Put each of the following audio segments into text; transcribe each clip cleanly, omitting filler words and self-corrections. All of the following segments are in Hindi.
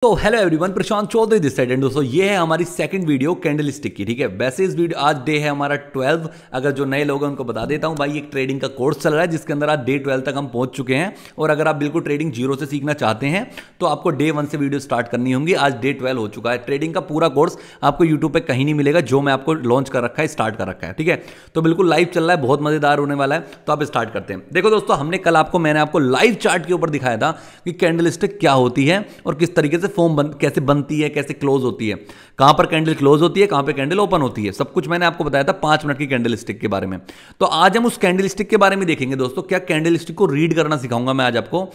तो hello everyone, Prashant Chaudhary this side. And दोस्तों ये है हमारी सेकंड वीडियो कैंडल स्टिक की। ठीक है, वैसे इस वीडियो आज डे है हमारा 12। अगर जो नए लोग हैं उनको बता देता हूं भाई, एक ट्रेडिंग का कोर्स चल रहा है जिसके अंदर आज डे 12 तक हम पहुंच चुके हैं। और अगर आप बिल्कुल ट्रेडिंग जीरो से सीखना चाहते हैं तो आपको डे 1 से वीडियो स्टार्ट करनी होंगी। आज डे 12 हो चुका है। ट्रेडिंग का पूरा कोर्स आपको यूट्यूब पर कहीं नहीं मिलेगा, जो मैं आपको लॉन्च कर रखा है, स्टार्ट कर रखा है। ठीक है, तो बिल्कुल लाइव चल रहा है, बहुत मजेदार होने वाला है। तो आप स्टार्ट करते हैं। देखो दोस्तों, मैंने आपको लाइव चार्ट के ऊपर दिखाया था कि कैंडल स्टिक क्या होती है और किस तरीके से फॉर्म कैसे बनती है, कैसे क्लोज होती है, कहां पर कैंडल क्लोज होती है, कहां पर कैंडल ओपन होती है, सब कुछ मैंने आपको बताया था 5 मिनट की कैंडल स्टिक के बारे में। तो आज हम उस कैंडल स्टिक के बारे में देखेंगे दोस्तों। क्या कैंडल स्टिक को रीड करना सिखाऊंगा मैं आज आपको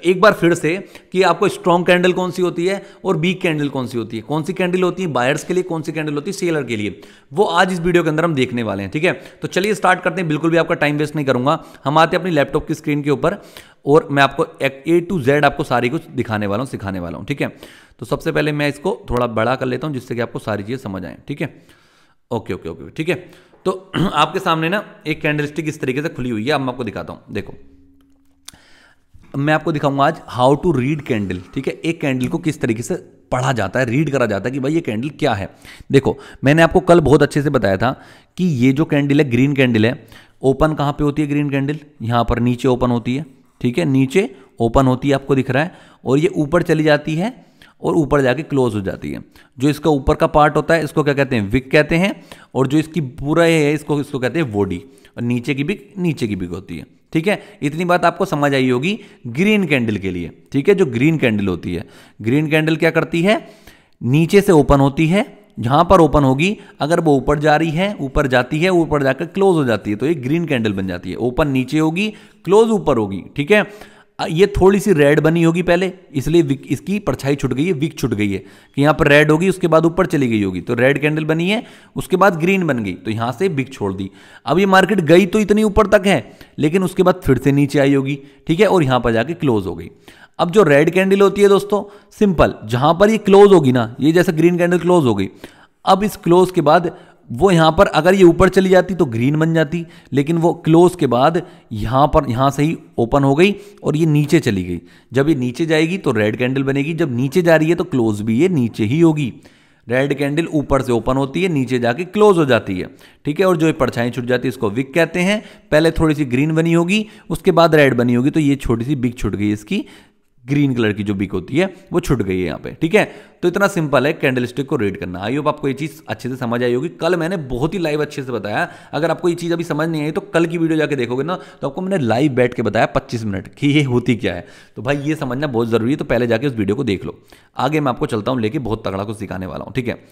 एक बार फिर से, कि आपको स्ट्रॉन्ग कैंडल कौन सी होती है और वीक कैंडल कौन सी होती है, कौन सी कैंडल होती है बायर्स के लिए, कौन सी कैंडल होती है सेलर के लिए, वो आज इस वीडियो के अंदर हम देखने वाले हैं। ठीक है, तो चलिए स्टार्ट करते हैं। बिल्कुल भी आपका टाइम वेस्ट नहीं करूंगा। हम आते हैं अपनी लैपटॉप की स्क्रीन के ऊपर और मैं आपको A to Z आपको सारी कुछ दिखाने वाला हूं, सिखाने वाला हूं। ठीक है, तो सबसे पहले मैं इसको थोड़ा बड़ा कर लेता हूं जिससे कि आपको सारी चीजें समझ आए। ठीक है, ओके ओके ओके, ठीक है। तो आपके सामने ना एक कैंडलस्टिक इस तरीके से खुली हुई है। अब मैं आपको दिखाता हूं। देखो, मैं आपको दिखाऊंगा आज हाउ टू रीड कैंडल। ठीक है, एक कैंडल को किस तरीके से पढ़ा जाता है, रीड करा जाता है कि भाई ये कैंडल क्या है। देखो, मैंने आपको कल बहुत अच्छे से बताया था कि ये जो कैंडल है, ग्रीन कैंडल है, ओपन कहां पे होती है ग्रीन कैंडल? यहां पर नीचे ओपन होती है। ठीक है, नीचे ओपन होती है, आपको दिख रहा है, और ये ऊपर चली जाती है और ऊपर जाके क्लोज हो जाती है। जो इसका ऊपर का पार्ट होता है इसको क्या कहते हैं? विक कहते हैं। और जो इसकी पूरा है इसको कहते हैं बॉडी। और नीचे की बिक होती है। ठीक है, इतनी बात आपको समझ आई होगी ग्रीन कैंडल के लिए। ठीक है, जो ग्रीन कैंडल होती है, ग्रीन कैंडल क्या करती है? नीचे से ओपन होती है। जहां पर ओपन होगी, अगर वो ऊपर जा रही है, ऊपर जाती है, ऊपर जाकर क्लोज हो जाती है, तो ये ग्रीन कैंडल बन जाती है। ओपन नीचे होगी, क्लोज ऊपर होगी। ठीक है, ये थोड़ी सी रेड बनी होगी पहले, इसलिए इसकी परछाई छुट गई है, विक छुट गई है कि यहां पर रेड होगी, उसके बाद ऊपर चली गई होगी, तो रेड कैंडल बनी है, उसके बाद ग्रीन बन गई, तो यहां से विक छोड़ दी। अब ये मार्केट गई तो इतनी ऊपर तक है, लेकिन उसके बाद फिर से नीचे आई होगी। ठीक है, और यहां पर जाके क्लोज हो गई। अब जो रेड कैंडल होती है दोस्तों, सिंपल, जहां पर ये क्लोज होगी ना, ये जैसे ग्रीन कैंडल क्लोज हो गई, अब इस क्लोज के बाद वो यहां पर अगर ये ऊपर चली जाती तो ग्रीन बन जाती, लेकिन वो क्लोज के बाद यहां से ही ओपन हो गई और ये नीचे चली गई। जब ये नीचे जाएगी तो रेड कैंडल बनेगी, जब नीचे जा रही है तो क्लोज भी ये नीचे ही होगी। रेड कैंडल ऊपर से ओपन होती है, नीचे जाके क्लोज हो जाती है। ठीक है, और जो ये परछाई छुट जाती है इसको विक कहते हैं। पहले थोड़ी सी ग्रीन बनी होगी, उसके बाद रेड बनी होगी, तो ये छोटी सी विक छुट गई, इसकी ग्रीन कलर की जो बिक होती है वो छुट गई है यहाँ पे। ठीक है, तो इतना सिंपल है कैंडलस्टिक को रीड करना। आई होप आपको ये चीज़ अच्छे से समझ आई होगी। कल मैंने बहुत ही लाइव अच्छे से बताया। अगर आपको ये चीज़ अभी समझ नहीं आई तो कल की वीडियो जाके देखोगे ना, तो आपको मैंने लाइव बैठ के बताया 25 मिनट कि ये होती क्या है। तो भाई ये समझना बहुत ज़रूरी है, तो पहले जाके उस वीडियो को देख लो। आगे मैं आपको चलता हूँ लेके, बहुत तगड़ा कुछ सिखाने वाला हूँ। ठीक है,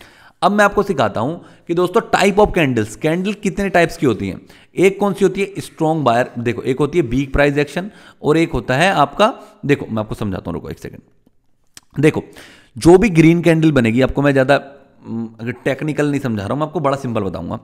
अब मैं आपको सिखाता हूं कि दोस्तों टाइप ऑफ कैंडल्स, कैंडल कितने टाइप्स की होती हैं। एक कौन सी होती है? Strong buyer. देखो, एक होती है वीक प्राइस एक्शन और एक होता है आपका, देखो मैं आपको समझाता हूं, रुको एक सेकंड। देखो, जो भी ग्रीन कैंडल बनेगी, आपको मैं ज्यादा अगर टेक्निकल नहीं समझा रहा हूं, मैं आपको बड़ा सिंपल बताऊंगा।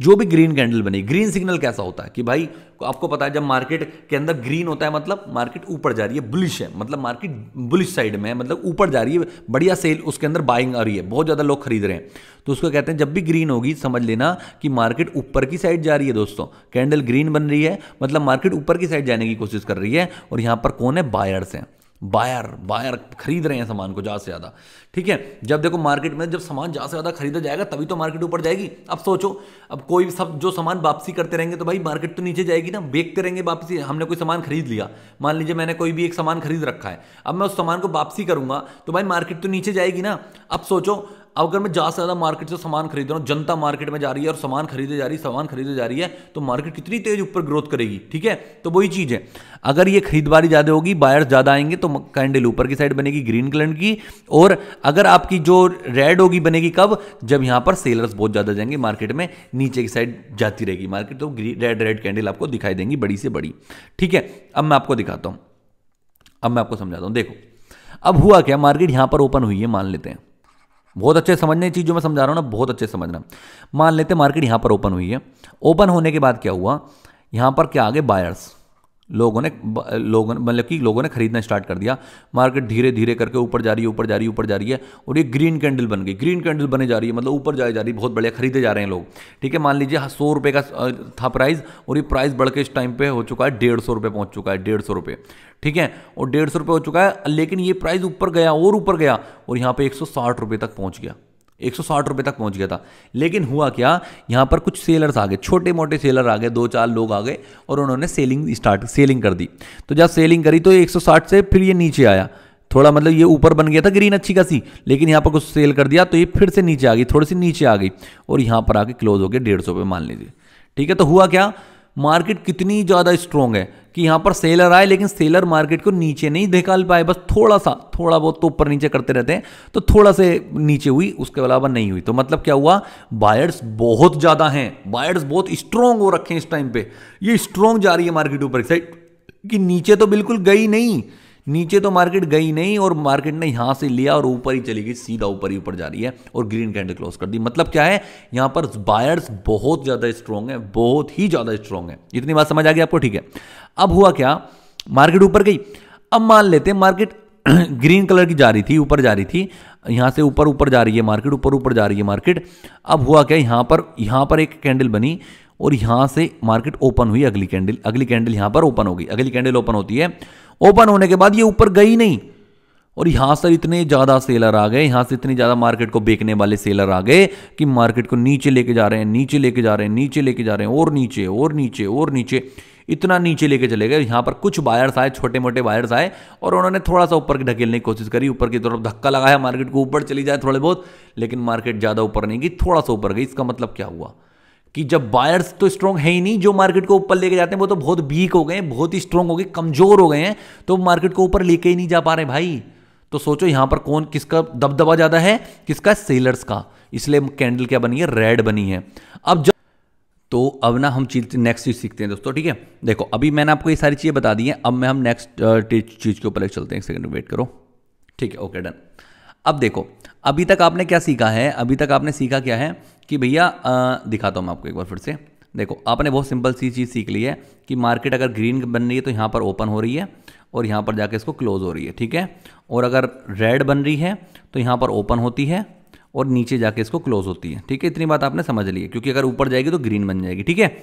जो भी ग्रीन कैंडल बनेगी, ग्रीन सिग्नल कैसा होता है कि भाई आपको पता है, जब मार्केट के अंदर ग्रीन होता है मतलब मार्केट ऊपर जा रही है, बुलिश है, मतलब मार्केट बुलिश साइड में है, मतलब ऊपर जा रही है, बढ़िया सेल, उसके अंदर बाइंग आ रही है, बहुत ज्यादा लोग खरीद रहे हैं, तो उसको कहते हैं जब भी ग्रीन होगी समझ लेना कि मार्केट ऊपर की साइड जा रही है। दोस्तों, कैंडल ग्रीन बन रही है मतलब मार्केट ऊपर की साइड जाने की कोशिश कर रही है, और यहां पर कौन है? बायर्स हैं। बायर खरीद रहे हैं सामान को ज़्यादा से ज़्यादा। ठीक है, जब देखो मार्केट में जब सामान ज़्यादा से ज़्यादा खरीदा जाएगा तभी तो मार्केट ऊपर जाएगी। अब सोचो, अब कोई सब जो सामान वापसी करते रहेंगे तो भाई मार्केट तो नीचे जाएगी ना। बेचते रहेंगे वापसी, हमने कोई सामान खरीद लिया, मान लीजिए मैंने कोई भी एक सामान खरीद रखा है, अब मैं उस सामान को वापसी करूंगा तो भाई मार्केट तो नीचे जाएगी ना। अब सोचो, अगर मैं ज़्यादा से ज़्यादा मार्केट से सामान खरीद रहा हूँ, जनता मार्केट में जा रही है और सामान खरीदे जा रही है, तो मार्केट कितनी तेज ऊपर ग्रोथ करेगी। ठीक है, तो वही चीज़ है, अगर ये खरीददारी ज़्यादा होगी, बायर्स ज़्यादा आएंगे, तो कैंडल ऊपर की साइड बनेगी ग्रीन कलर की। और अगर आपकी जो रेड होगी बनेगी कब? जब यहाँ पर सेलर्स बहुत ज़्यादा जाएंगे, मार्केट में नीचे की साइड जाती रहेगी मार्केट, तो रेड कैंडल आपको दिखाई देंगी बड़ी से बड़ी। ठीक है, अब मैं आपको दिखाता हूँ, अब मैं आपको समझाता हूँ। देखो, अब हुआ क्या, मार्केट यहाँ पर ओपन हुई है, मान लेते हैं, बहुत अच्छे समझने चीज जो मैं समझा रहा हूं ना, बहुत अच्छे समझना। मान लेते हैं मार्केट यहां पर ओपन हुई है, ओपन होने के बाद क्या हुआ, यहां पर क्या आ गए? बायर्स। लोगों ने खरीदना स्टार्ट कर दिया। मार्केट धीरे धीरे करके ऊपर जा रही है, ऊपर जा रही है, ऊपर जा रही है, और ये ग्रीन कैंडल बन गई। ग्रीन कैंडल बने जा रही है, मतलब ऊपर जा रही है, बहुत बढ़िया, खरीदे जा रहे हैं लोग। ठीक है, मान लीजिए 100 रुपये का था प्राइस, और ये प्राइस बढ़ के इस टाइम पे हो चुका है 150 रुपये पहुंच चुका है, 150 रुपये। ठीक है, और 150 रुपये हो चुका है, लेकिन ये प्राइस ऊपर गया और ऊपर गया, और यहाँ पे 160 रुपये तक पहुंच गया, 160 रुपये तक पहुंच गया था। लेकिन हुआ क्या, यहाँ पर कुछ सेलर्स आ गए, छोटे मोटे सेलर आ गए, 2-4 लोग आ गए, और उन्होंने सेलिंग कर दी। तो जब सेलिंग करी तो 160 से फिर ये नीचे आया थोड़ा, मतलब ये ऊपर बन गया था ग्रीन अच्छी खासी, लेकिन यहाँ पर कुछ सेल कर दिया तो ये फिर से नीचे आ गई, थोड़ी सी नीचे आ गई, और यहाँ पर आके क्लोज हो गया 150 पे मान लीजिए। ठीक है, तो हुआ क्या, मार्केट कितनी ज़्यादा स्ट्रॉन्ग है कि यहाँ पर सेलर आए, लेकिन सेलर मार्केट को नीचे नहीं निकाल पाए, बस थोड़ा बहुत तो ऊपर नीचे करते रहते हैं, तो थोड़ा से नीचे हुई, उसके अलावा नहीं हुई। तो मतलब क्या हुआ, बायर्स बहुत ज़्यादा हैं, बायर्स बहुत स्ट्रॉन्ग हो रखे हैं इस टाइम पे। ये स्ट्रॉन्ग जा रही है मार्केट ऊपर की साइड, कि नीचे तो बिल्कुल गई नहीं, नीचे तो मार्केट गई नहीं, और मार्केट ने यहां से लिया और ऊपर ही चली गई, सीधा ऊपर ही ऊपर जा रही है, और ग्रीन कैंडल क्लोज कर दी। मतलब क्या है, यहां पर बायर्स बहुत ज्यादा स्ट्रॉन्ग है, बहुत ही ज्यादा स्ट्रॉन्ग है। इतनी बात समझ आ गई आपको? ठीक है, अब हुआ क्या, मार्केट ऊपर गई। अब मान लेते हैं मार्केट ग्रीन कलर की जा रही थी, ऊपर जा रही थी, यहां से ऊपर ऊपर जा रही है मार्केट, ऊपर जा रही है मार्केट। अब हुआ क्या, यहां पर एक कैंडल बनी, और यहां से मार्केट ओपन हुई, अगली कैंडल यहां पर ओपन हो गई। अगली कैंडल ओपन होती है, ओपन होने के बाद ये ऊपर गई नहीं, और यहां से इतने ज्यादा सेलर आ गए, यहां से इतनी ज्यादा मार्केट को बेचने वाले सेलर आ गए कि मार्केट को नीचे लेके जा रहे हैं, नीचे लेके जा रहे हैं, नीचे लेके जा रहे हैं, और नीचे और नीचे और नीचे, इतना नीचे लेके चले गए। यहां पर कुछ बायर्स आए, छोटे मोटे बायर्स आए, और उन्होंने थोड़ा सा ऊपर की ढकेलने की कोशिश करी, ऊपर की तरफ धक्का लगाया, मार्केट को ऊपर चली जाए थोड़े बहुत, लेकिन मार्केट ज्यादा ऊपर नहीं गई, थोड़ा सा ऊपर गई। इसका मतलब क्या हुआ कि जब बायर्स तो स्ट्रॉन्ग है ही नहीं, जो मार्केट को ऊपर लेके जाते हैं वो तो बहुत वीक हो गए हैं, बहुत ही स्ट्रॉन्ग हो गए, कमजोर हो गए हैं, तो मार्केट को ऊपर लेके ही नहीं जा पा रहे भाई। तो सोचो यहां पर कौन, किसका दबदबा ज्यादा है, किसका, सेलर्स का। इसलिए कैंडल क्या बनी है, रेड बनी है। अब ना हम नेक्स्ट चीज सीखते हैं दोस्तों। ठीक है, देखो अभी मैंने आपको ये सारी चीजें बता दी हैं, अब हम नेक्स्ट चीज के ऊपर चलते हैं। एक सेकंड वेट करो। ठीक है, ओके, डन। अब देखो, अभी तक आपने क्या सीखा है, अभी तक आपने सीखा क्या है कि भैया दिखाता हूं मैं आपको एक बार फिर से। देखो, आपने बहुत सिंपल सी चीज़ सीख ली है कि मार्केट अगर ग्रीन बन रही है तो यहाँ पर ओपन हो रही है, और यहाँ पर जाके इसको क्लोज हो रही है। ठीक है, और अगर रेड बन रही है तो यहाँ पर ओपन होती है, और नीचे जाके इसको क्लोज होती है। ठीक है, इतनी बात आपने समझ ली है, क्योंकि अगर ऊपर जाएगी तो ग्रीन बन जाएगी। ठीक है,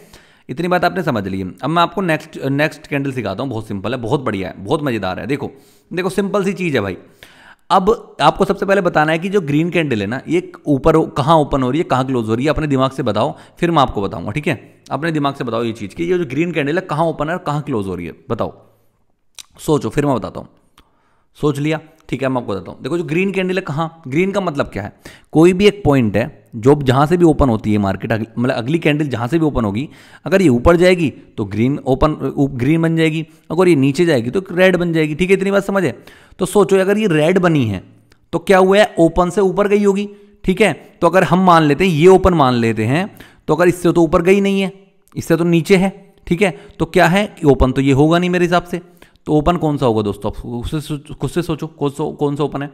इतनी बात आपने समझ ली है। अब मैं आपको नेक्स्ट कैंडल सिखाता हूँ, बहुत सिंपल है, बहुत बढ़िया है, बहुत मज़ेदार है। देखो सिंपल सी चीज़ है भाई। अब आपको सबसे पहले बताना है कि जो ग्रीन कैंडल है ना, ये ऊपर कहाँ ओपन हो रही है, कहाँ क्लोज हो रही है, अपने दिमाग से बताओ, फिर मैं आपको बताऊंगा। ठीक है, अपने दिमाग से बताओ ये चीज़ कि ये जो ग्रीन कैंडल है कहाँ ओपन है और कहाँ क्लोज हो रही है, बताओ, सोचो, फिर मैं बताता हूँ। सोच लिया? ठीक है, मैं आपको बताता हूँ। देखो, जो ग्रीन कैंडल है कहाँ, ग्रीन का मतलब क्या है, कोई भी एक पॉइंट है जो जहाँ से भी ओपन होती है मार्केट, मतलब अगली कैंडल जहाँ से भी ओपन होगी, अगर ये ऊपर जाएगी तो ग्रीन बन जाएगी, अगर ये नीचे जाएगी तो रेड बन जाएगी। ठीक है, इतनी बात समझे? तो सोचो अगर ये रेड बनी है तो क्या हुआ है, ओपन से ऊपर गई होगी। ठीक है, तो अगर हम मान लेते हैं, ये ओपन मान लेते हैं, तो अगर इससे तो ऊपर गई नहीं है, इससे तो नीचे है। ठीक है, तो क्या है कि ओपन तो ये होगा नहीं मेरे हिसाब से। तो ओपन कौन सा होगा दोस्तों, खुद से सोचो, कौन सा ओपन है,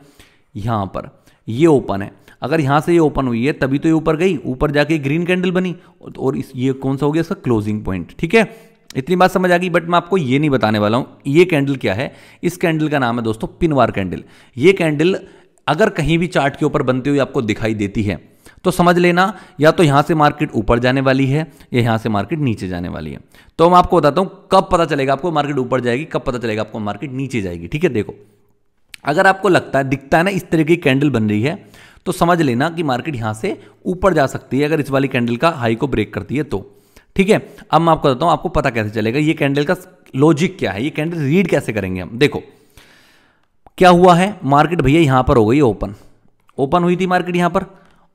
यहाँ पर ये ओपन है। अगर यहाँ से ये ओपन हुई है तभी तो ये ऊपर गई, ऊपर जाके ग्रीन कैंडल बनी, और ये कौन सा हो गया, इसका क्लोजिंग पॉइंट। ठीक है, इतनी बात समझ आ गई। बट मैं आपको ये नहीं बताने वाला हूँ ये कैंडल क्या है। इस कैंडल का नाम है दोस्तों पिनवार कैंडल। ये कैंडल अगर कहीं भी चार्ट के ऊपर बनती हुई आपको दिखाई देती है तो समझ लेना, या तो यहां से मार्केट ऊपर जाने वाली है या यहां से मार्केट नीचे जाने वाली है। तो मैं आपको बताता हूं कब पता चलेगा आपको मार्केट ऊपर जाएगी, कब पता चलेगा आपको मार्केट नीचे जाएगी। ठीक है, देखो, अगर आपको लगता है, दिखता है ना इस तरह की कैंडल बन रही है, तो समझ लेना कि मार्केट यहां से ऊपर जा सकती है, अगर इस वाली कैंडल का हाई को ब्रेक करती है तो। ठीक है, अब मैं आपको बताता हूं आपको पता कैसे चलेगा, ये कैंडल का लॉजिक क्या है, ये कैंडल रीड कैसे करेंगे हम। देखो क्या हुआ है, मार्केट भैया यहां पर हो गई ओपन हुई थी मार्केट यहां पर,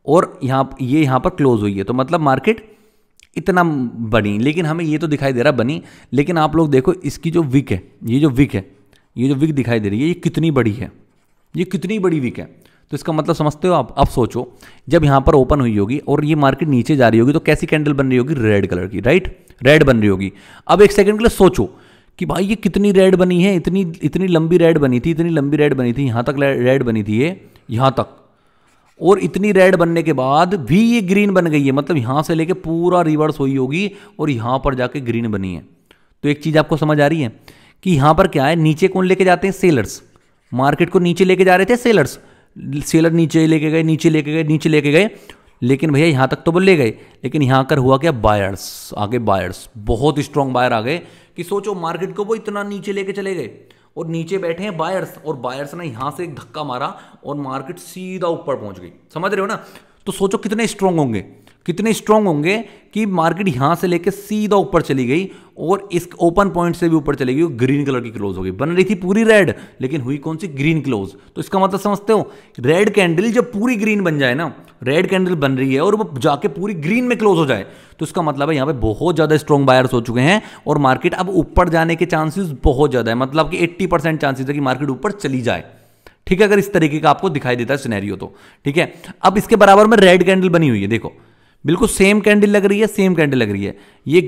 और यहां पर क्लोज हुई है, तो मतलब मार्केट इतना बनी, लेकिन हमें ये तो दिखाई दे रहा बनी, लेकिन आप लोग देखो इसकी जो विक है, ये जो विक दिखाई दे रही है, ये कितनी बड़ी है, ये कितनी बड़ी विक है। तो इसका मतलब समझते हो आप? अब सोचो, जब यहां पर ओपन हुई होगी और ये मार्केट नीचे जा रही होगी तो कैसी कैंडल बन रही होगी, रेड कलर की, राइट, रेड बन रही होगी। अब एक सेकंड के लिए सोचो कि भाई ये कितनी रेड बनी है, इतनी लंबी रेड बनी थी, यहां तक रेड बनी थी, ये यहां तक, और इतनी रेड बनने के बाद भी ये ग्रीन बन गई है, मतलब यहां से लेके पूरा रिवर्स हुई होगी और यहां पर जाके ग्रीन बनी है। तो एक चीज़ आपको समझ आ रही है कि यहाँ पर क्या है, नीचे कौन लेके जाते हैं, सेलर्स। मार्केट को नीचे लेके जा रहे थे सेलर्स, सेलर नीचे लेके गए, नीचे लेके गए, नीचे लेके गए, लेकिन भैया यहाँ तक तो वो ले गए, लेकिन यहाँ कर हुआ क्या, बायर्स आगे, बायर्स बहुत स्ट्रॉन्ग बायर आ गए कि सोचो मार्केट को वो इतना नीचे लेके चले गए और नीचे बैठे हैं बायर्स, और बायर्स ने यहाँ से एक धक्का मारा और मार्केट सीधा ऊपर पहुंच गई। समझ रहे हो ना? तो सोचो कितने स्ट्रांग होंगे, कितने स्ट्रांग होंगे कि मार्केट यहां से लेके सीधा ऊपर चली गई और इस ओपन पॉइंट से भी ऊपर चली गई, ग्रीन कलर की क्लोज हो गई। बन रही थी पूरी रेड, लेकिन हुई कौन सी, ग्रीन क्लोज। तो इसका मतलब समझते हो, रेड कैंडल जब पूरी ग्रीन बन जाए ना, रेड कैंडल बन रही है और वो जाके पूरी ग्रीन में क्लोज हो जाए, तो इसका मतलब है यहां पे बहुत ज्यादा स्ट्रॉन्ग बायर्स हो चुके हैं और मार्केट अब ऊपर जाने के चांसेस बहुत ज्यादा है, मतलब कि 80% चांसेस है कि मार्केट ऊपर चली जाए। ठीक है, अगर इस तरीके का आपको दिखाई देता है सिनेरियो तो। ठीक है, अब इसके बराबर में रेड कैंडल बनी हुई है, देखो बिल्कुल सेम कैंडल लग रही है, सेम कैंडल लग रही है, ये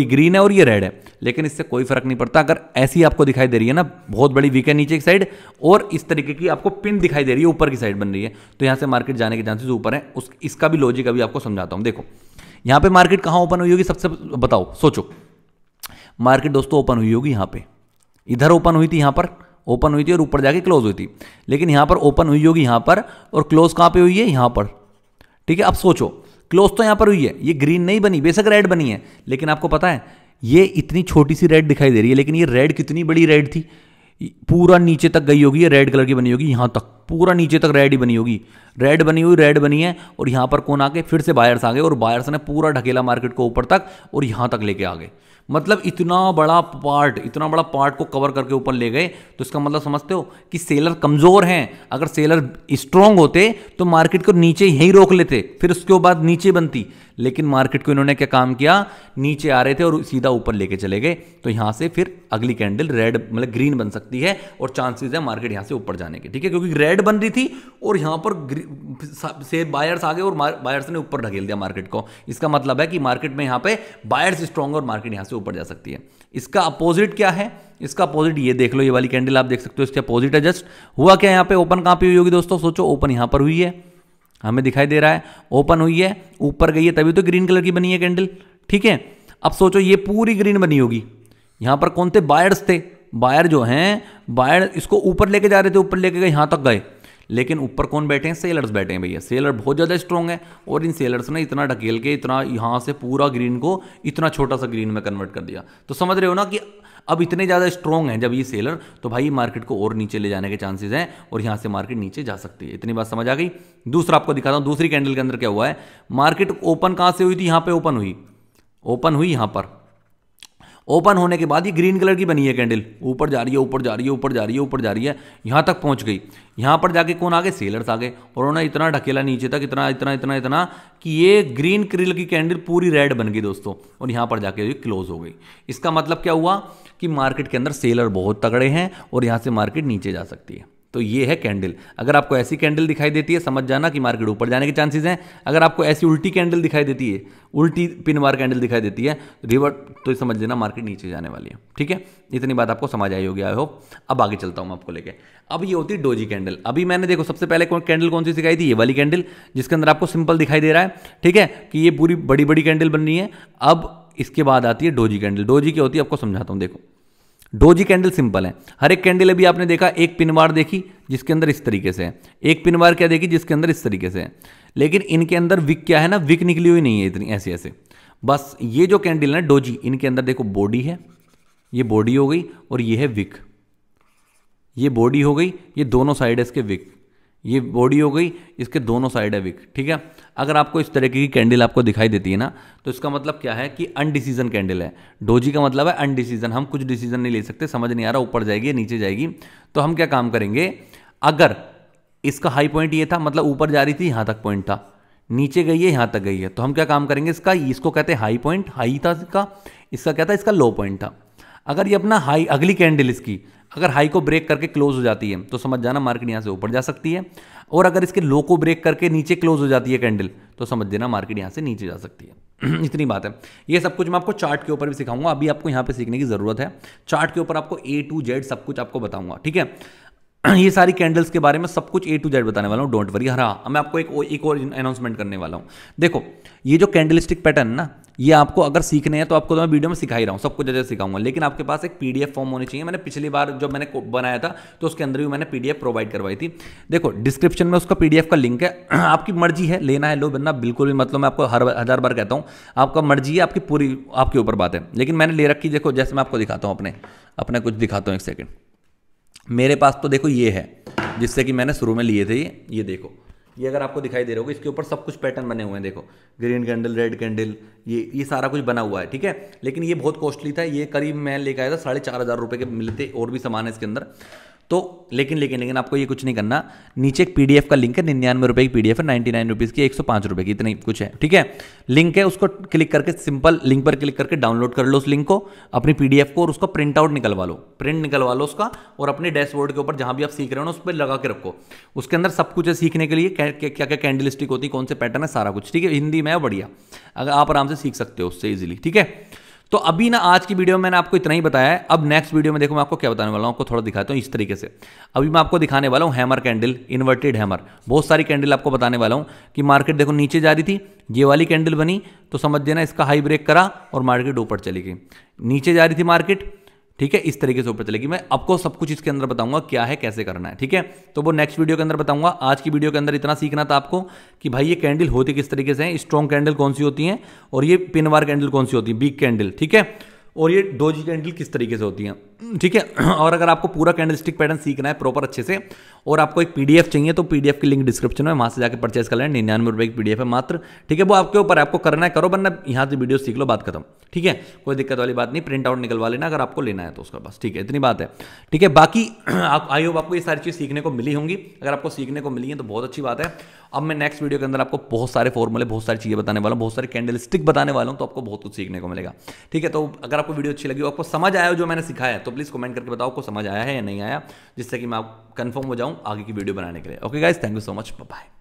ग्रीन है और ये रेड है, लेकिन इससे कोई फर्क नहीं पड़ता। अगर ऐसी आपको दिखाई दे रही है ना, बहुत बड़ी वीक है नीचे की साइड और इस तरीके की आपको पिन दिखाई दे रही है ऊपर की साइड बन रही है, तो यहां से मार्केट जाने के चांसेस ऊपर है। इसका भी लॉजिक अभी आपको समझाता हूं। देखो यहां पे मार्केट कहां ओपन हुई होगी, सबसे बताओ, सोचो। मार्केट दोस्तों ओपन हुई होगी यहां पे, इधर ओपन हुई थी, यहां पर ओपन हुई थी और ऊपर जाके क्लोज हुई थी, लेकिन यहां पर ओपन हुई होगी यहां पर और क्लोज कहां पे हुई है, यहां पर। ठीक है, अब सोचो क्लोज तो यहां पर हुई है, ये ग्रीन नहीं बनी, बेशक रेड बनी है, लेकिन आपको पता है ये इतनी छोटी सी रेड दिखाई दे रही है, लेकिन ये रेड कितनी बड़ी रेड थी, पूरा नीचे तक गई होगी, ये रेड कलर की बनी होगी, यहां तक पूरा नीचे तक रेड ही बनी होगी, रेड बनी हुई, रेड बनी है, और यहां पर कौन आ गए, फिर से बायर्स आ गए और बायर्स ने पूरा ढकेला मार्केट को ऊपर तक और यहां तक लेके आ गए। मतलब इतना बड़ा पार्ट को कवर करके ऊपर ले गए। तो इसका मतलब समझते हो कि सेलर कमजोर हैं, अगर सेलर स्ट्रांग होते तो मार्केट को नीचे यहीं रोक लेते, फिर उसके बाद नीचे बनती, लेकिन मार्केट को इन्होंने क्या काम किया, नीचे आ रहे थे और सीधा ऊपर लेके चले गए। तो यहां से फिर अगली कैंडल रेड मतलब ग्रीन बन सकती है और चांसेस है मार्केट यहां से ऊपर जाने के। ठीक है, क्योंकि रेड बन रही थी और यहां पर से बायर्स आ गए और बायर्स ने ऊपर ढकेल दिया मार्केट को। इसका मतलब है कि मार्केट में यहां पे बायर्स स्ट्रांग और मार्केट यहां से ऊपर जा सकती है। इसका अपोजिट क्या है, इसका अपोजिट ये देख लो, ये वाली कैंडल आप देख सकते हो, इसके अपोजिट है जस्ट। हुआ क्या यहां पे, ओपन कहां पे हुई होगी दोस्तों, सोचो ओपन यहां पर हुई है, हमें दिखाई दे रहा है ओपन हुई है, ऊपर गई है, तभी तो ग्रीन कलर की बनी है कैंडल। ठीक है, अब सोचो ये पूरी ग्रीन बनी होगी, यहां पर कौन थे, बायर्स थे, बायर जो हैं, बायर इसको ऊपर लेके जा रहे थे, ऊपर लेके गए, यहां तक गए, लेकिन ऊपर कौन बैठे हैं, सेलर्स बैठे हैं भैया। सेलर बहुत ज़्यादा स्ट्रॉन्ग है और इन सेलर्स ने इतना ढकेल के इतना यहाँ से पूरा ग्रीन को इतना छोटा सा ग्रीन में कन्वर्ट कर दिया। तो समझ रहे हो ना कि अब इतने ज़्यादा स्ट्रॉन्ग हैं जब ये सेलर, तो भाई मार्केट को और नीचे ले जाने के चांसेस हैं और यहाँ से मार्केट नीचे जा सकती है। इतनी बात समझ आ गई। दूसरा आपको दिखाता हूँ, दूसरी कैंडल के अंदर क्या हुआ है। मार्केट ओपन कहाँ से हुई थी, यहाँ पे ओपन हुई यहाँ पर। ओपन होने के बाद ये ग्रीन कलर की बनी है कैंडल, ऊपर जा रही है, ऊपर जा रही है, ऊपर जा रही है, ऊपर जा रही है, यहाँ तक पहुँच गई। यहाँ पर जाके कौन आ गए, सेलर्स आ गए और उन्होंने इतना ढकेला नीचे तक, इतना इतना इतना इतना कि ये ग्रीन कलर की कैंडल पूरी रेड बन गई दोस्तों और यहाँ पर जाके क्लोज हो गई। इसका मतलब क्या हुआ कि मार्केट के अंदर सेलर बहुत तगड़े हैं और यहाँ से मार्केट नीचे जा सकती है। तो ये है कैंडल। अगर आपको ऐसी कैंडल दिखाई देती है, समझ जाना कि मार्केट ऊपर जाने के चांसेस हैं। अगर आपको ऐसी उल्टी कैंडल दिखाई देती है, उल्टी पिन वार कैंडल दिखाई देती है रिवर्ट, तो समझ लेना मार्केट नीचे जाने वाली है। ठीक है, इतनी बात आपको समझ आई होगी आई होप। अब आगे चलता हूं मैं आपको लेके। अब ये होती है डोजी कैंडल। अभी मैंने देखो सबसे पहले कैंडल कौन सी सिखाई थी, ये वाली कैंडल जिसके अंदर आपको सिंपल दिखाई दे रहा है। ठीक है, कि ये पूरी बड़ी बड़ी कैंडल बन रही है। अब इसके बाद आती है डोजी कैंडल। डोजी क्या होती है आपको समझाता हूं। देखो डोजी कैंडल सिंपल है, हर एक कैंडल अभी आपने देखा, एक पिनवार देखी जिसके अंदर इस तरीके से है, एक पिनवार क्या देखी जिसके अंदर इस तरीके से है, लेकिन इनके अंदर विक क्या है ना, विक निकली हुई नहीं है इतनी ऐसे ऐसे। बस ये जो कैंडल है डोजी, इनके अंदर देखो बॉडी है, ये बॉडी हो गई और ये है विक, ये बॉडी हो गई, ये दोनों साइड है इसके विक, ये बॉडी हो गई, इसके दोनों साइड है विक। ठीक है, अगर आपको इस तरीके की कैंडल आपको दिखाई देती है ना, तो इसका मतलब क्या है कि अनडिसीजन कैंडल है। डोजी का मतलब है अनडिसीजन, हम कुछ डिसीजन नहीं ले सकते, समझ नहीं आ रहा ऊपर जाएगी नीचे जाएगी। तो हम क्या काम करेंगे, अगर इसका हाई पॉइंट ये था, मतलब ऊपर जा रही थी यहां तक पॉइंट था, नीचे गई है यहां तक गई है, तो हम क्या काम करेंगे, इसको कहते हैं हाई पॉइंट, हाई था इसका क्या था, इसका लो पॉइंट था। अगर ये अपना हाई, अगली कैंडल इसकी अगर हाई को ब्रेक करके क्लोज हो जाती है तो समझ जाना मार्केट यहां से ऊपर जा सकती है, और अगर इसके लो को ब्रेक करके नीचे क्लोज हो जाती है कैंडल तो समझ देना मार्केट यहां से नीचे जा सकती है। इतनी बात है। ये सब कुछ मैं आपको चार्ट के ऊपर भी सिखाऊंगा, अभी आपको यहां पे सीखने की जरूरत है। चार्ट के ऊपर आपको A to Z सब कुछ आपको बताऊंगा। ठीक है, ये सारी कैंडल्स के बारे में सब कुछ A to Z बताने वाला हूँ, डोंट वरी। हाँ, मैं आपको एक और अनाउंसमेंट करने वाला हूँ। देखो, ये जो कैंडलस्टिक पैटर्न ना, ये आपको अगर सीखने हैं तो आपको तो मैं वीडियो में सिखा ही रहा हूँ, सब कुछ जैसे सिखाऊंगा, लेकिन आपके पास एक PDF फॉर्म होनी चाहिए। मैंने पिछली बार जब मैंने बनाया था तो उसके अंदर भी मैंने PDF प्रोवाइड करवाई थी। देखो डिस्क्रिप्शन में उसका PDF का लिंक है, आपकी मर्जी है लेना है लो, वरना बिल्कुल भी मतलब मैं आपको हर 1000 बार कहता हूँ, आपका मर्जी है, आपकी पूरी आपके ऊपर बात है। लेकिन मैंने ले रखी, देखो जैसे मैं आपको दिखाता हूँ, अपने कुछ दिखाता हूँ, एक सेकेंड। मेरे पास तो देखो ये है, जिससे कि मैंने शुरू में लिए थे ये देखो, ये अगर आपको दिखाई दे रहा होगा, इसके ऊपर सब कुछ पैटर्न बने हुए हैं। देखो ग्रीन कैंडल, रेड कैंडल, ये सारा कुछ बना हुआ है, ठीक है। लेकिन ये बहुत कॉस्टली था, ये करीब मैं लेकर आया था 4500 रुपये के मिलते, और भी सामान है इसके अंदर। तो लेकिन आपको ये कुछ नहीं करना, नीचे एक PDF का लिंक है, 99 रुपये की PDF है, 99 रुपीज़ की, 105 रुपये की, इतनी कुछ है, ठीक है। लिंक है, उसको क्लिक करके, सिंपल लिंक पर क्लिक करके डाउनलोड कर लो उस लिंक को, अपनी PDF को, और उसका प्रिंट आउट निकलवा लो, प्रिंट निकलवा लो उसका, और अपने डैशबोर्ड के ऊपर जहां भी आप सीख रहे हो ना उस पर लगा के रखो। उसके अंदर सब कुछ है सीखने के लिए, क्या क्या कैंडल स्टिक होती है, कौन से पैटर्न है, सारा कुछ, ठीक है। हिंदी में है, बढ़िया, अगर आप आराम से सीख सकते हो उससे इजीली, ठीक है। तो अभी ना आज की वीडियो में मैंने आपको इतना ही बताया है। अब नेक्स्ट वीडियो में देखो मैं आपको क्या बताने वाला हूं, आपको थोड़ा दिखाता हूं इस तरीके से। अभी मैं आपको दिखाने वाला हूं हैमर कैंडल, इन्वर्टेड हैमर, बहुत सारी कैंडल आपको बताने वाला हूं कि मार्केट देखो नीचे जा रही थी, ये वाली कैंडल बनी तो समझ देना इसका हाई ब्रेक करा और मार्केट ऊपर चली गई। नीचे जा रही थी मार्केट, ठीक है, इस तरीके से ऊपर चलेगी। मैं आपको सब कुछ इसके अंदर बताऊंगा क्या है, कैसे करना है, ठीक है। तो वो नेक्स्ट वीडियो के अंदर बताऊंगा। आज की वीडियो के अंदर इतना सीखना था आपको कि भाई ये कैंडल होती किस तरीके से है, स्ट्रॉन्ग कैंडल कौन सी होती है, और ये पिनवार कैंडल कौन सी होती है, बिग कैंडल, ठीक है, और ये डोजी कैंडल किस तरीके से होती हैं, ठीक है। और अगर आपको पूरा कैंडलस्टिक पैटर्न सीखना है प्रॉपर अच्छे से, और आपको एक PDF चाहिए तो PDF की लिंक डिस्क्रिप्शन में, वहां से जाकर परचेज कर लें, 99 रुपये की PDF है मात्र, ठीक है। वो आपके ऊपर, आपको करना है करो, वरना यहाँ से वीडियो सीख लो, बात खत्म, ठीक है। कोई दिक्कत वाली बात नहीं, प्रिंट आउट निकलवा लेना अगर आपको लेना है तो उसका, बस ठीक है, इतनी बात है, ठीक है। बाकी आई होप आपको ये सारी चीज़ सीखने को मिली होंगी। अगर आपको सीखने को मिली है तो बहुत अच्छी बात है। अब मैं नेक्स्ट वीडियो के अंदर आपको बहुत सारे फॉर्मूले, बहुत सारी चीज़ें बताने वाला हूँ, बहुत सारे कैंडलस्टिक बताने वाला हूँ, तो आपको बहुत कुछ सीखने को मिलेगा, ठीक है। तो अगर आपको वीडियो अच्छी लगी हो, आपको समझ आया हो जो मैंने सिखाया है, तो प्लीज़ कमेंट करके बताओ आपको समझ आया है या नहीं आया, जिससे कि मैं कंफर्म हो जाऊँ आगे की वीडियो बनाने के लिए। Okay guys, thank you so much, bye.